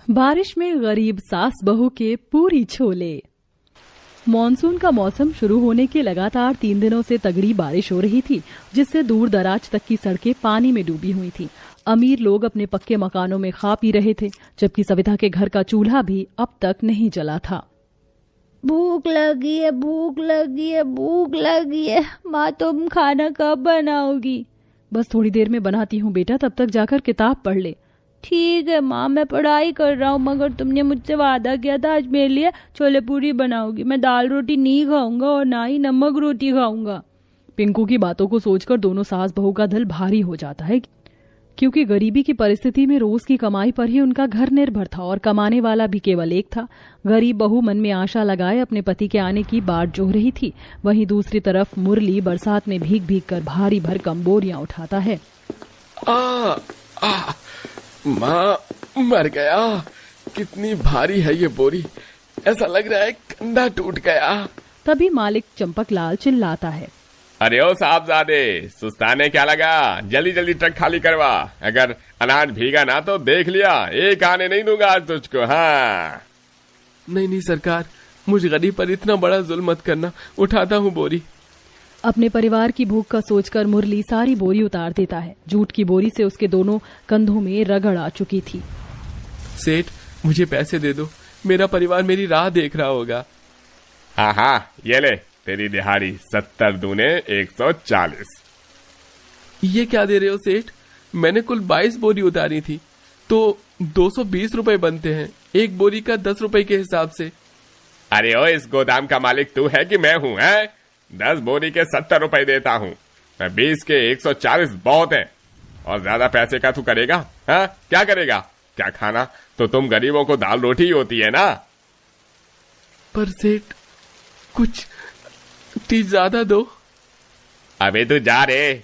बारिश में गरीब सास बहू के पूरी छोले। मॉनसून का मौसम शुरू होने के लगातार 3 दिनों से तगड़ी बारिश हो रही थी, जिससे दूर दराज तक की सड़कें पानी में डूबी हुई थीं। अमीर लोग अपने पक्के मकानों में खा पी रहे थे, जबकि सविता के घर का चूल्हा भी अब तक नहीं जला था। भूख लगी है, भूख लगी है, भूख लगी है। माँ तुम खाना कब बनाओगी? बस थोड़ी देर में बनाती हूँ बेटा, तब तक जाकर किताब पढ़ ले। ठीक है माँ, मैं पढ़ाई कर रहा हूँ, मगर तुमने मुझसे वादा किया था आज मेरे लिए छोले पूरी बनाओगी। मैं दाल रोटी नहीं खाऊंगा और ना ही नमक रोटी खाऊंगा। पिंकू की बातों को सोचकर दोनों सास बहू का दिल भारी हो जाता है, क्योंकि गरीबी की परिस्थिति में रोज की कमाई पर ही उनका घर निर्भर था और कमाने वाला भी केवल एक था। गरीब बहू मन में आशा लगाए अपने पति के आने की बाट जोह रही थी। वहीं दूसरी तरफ मुरली बरसात में भीग भीग कर भारी भरकम बोरियां उठाता है। माँ मर गया, कितनी भारी है ये बोरी, ऐसा लग रहा है कंधा टूट गया। तभी मालिक चंपक लाल चिल्लाता है, अरे ओ साहबजादे, सुस्ताने क्या लगा, जल्दी जल्दी ट्रक खाली करवा। अगर अनाज भीगा ना तो देख लिया, एक आने नहीं दूंगा आज तुझको। हाँ नहीं सरकार, मुझ गरीब पर इतना बड़ा जुल्म मत करना, उठाता हूँ बोरी। अपने परिवार की भूख का सोचकर मुरली सारी बोरी उतार देता है। जूट की बोरी से उसके दोनों कंधों में रगड़ आ चुकी थी। सेठ मुझे पैसे दे दो, मेरा परिवार मेरी राह देख रहा होगा। हाँ ये ले तेरी दिहाड़ी, 70 दूने 140। ये क्या दे रहे हो सेठ? मैंने कुल 22 बोरी उतारी थी, तो 220 रुपए बनते हैं, एक बोरी का 10 रुपए के हिसाब से। अरे ओ, इस गोदाम का मालिक तू है कि मैं हूँ? 10 बोरी के 70 रुपए देता हूँ मैं, 20 के 140 बहुत है। और ज्यादा पैसे का तू करेगा? क्या करेगा? क्या खाना तो तुम गरीबों को दाल रोटी ही होती है ना। पर सेठ कुछ ज्यादा दो। अबे तू जा रे,